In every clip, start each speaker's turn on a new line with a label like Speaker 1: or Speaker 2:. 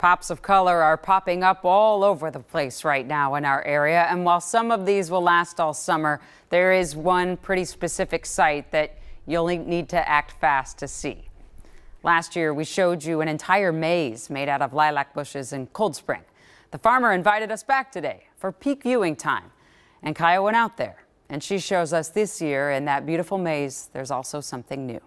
Speaker 1: Pops of color are popping up all over the place right now in our area. And while some of these will last all summer, there is one pretty specific site that you'll need to act fast to see. Last year, we showed you an entire maze made out of lilac bushes in Cold Spring. The farmer invited us back today for peak viewing time. And Kaya went out there, and she shows us this year in that beautiful maze, there's also something new.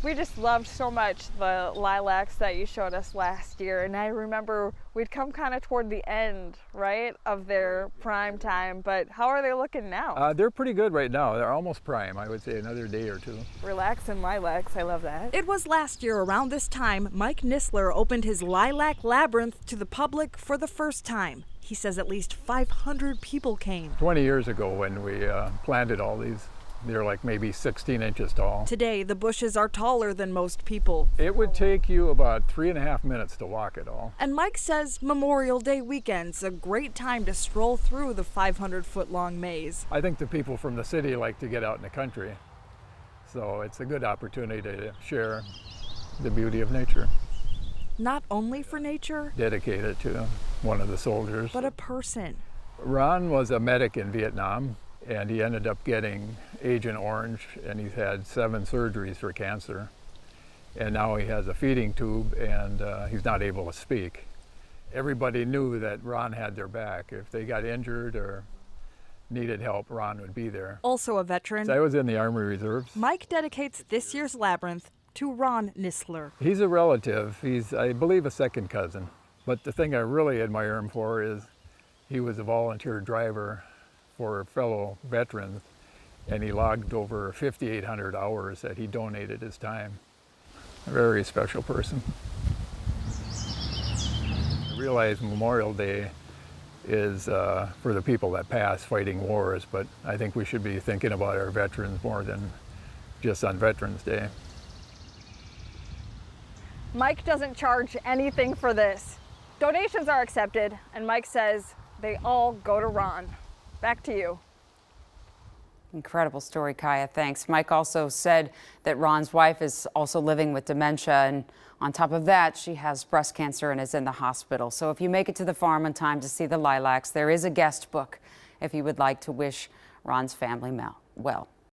Speaker 2: We just loved so much the lilacs that you showed us last year, and I remember we'd come kind of toward the end, right, of their prime time, but how are they looking now?
Speaker 3: They're pretty good right now. They're almost prime, I would say another day or two.
Speaker 2: Relaxing lilacs, I love that.
Speaker 4: It was last year around this time Mike Nisler opened his lilac labyrinth to the public for the first time. He says at least 500 people came.
Speaker 3: 20 years ago when we planted all these, they're like maybe 16 inches tall.
Speaker 4: Today, the bushes are taller than most people.
Speaker 3: It would take you about 3.5 minutes to walk it all.
Speaker 4: And Mike says Memorial Day weekend's a great time to stroll through the 500-foot-long maze.
Speaker 3: I think the people from the city like to get out in the country, so it's a good opportunity to share the beauty of nature.
Speaker 4: Not only for nature,
Speaker 3: Dedicate it to one of the soldiers.
Speaker 4: but a person.
Speaker 3: Ron was a medic in Vietnam, and he ended up getting Agent Orange, and he's had 7 surgeries for cancer. And now he has a feeding tube, and he's not able to speak. Everybody knew that Ron had their back. If they got injured or needed help, Ron would be there.
Speaker 4: Also a veteran,
Speaker 3: So I was in the Army Reserves.
Speaker 4: Mike dedicates this year's labyrinth to Ron Nisler.
Speaker 3: He's a relative. He's, I believe, a second cousin. But the thing I really admire him for is he was a volunteer driver for fellow veterans, and he logged over 5,800 hours that he donated his time. A very special person. I realize Memorial Day is for the people that pass fighting wars, but I think we should be thinking about our veterans more than just on Veterans Day.
Speaker 2: Mike doesn't charge anything for this. Donations are accepted, and Mike says they all go to Ron. Back to you.
Speaker 1: Incredible story, Kaya. Thanks. Mike also said that Ron's wife is also living with dementia, and on top of that, she has breast cancer and is in the hospital. So if you make it to the farm in time to see the lilacs, there is a guest book if you would like to wish Ron's family well.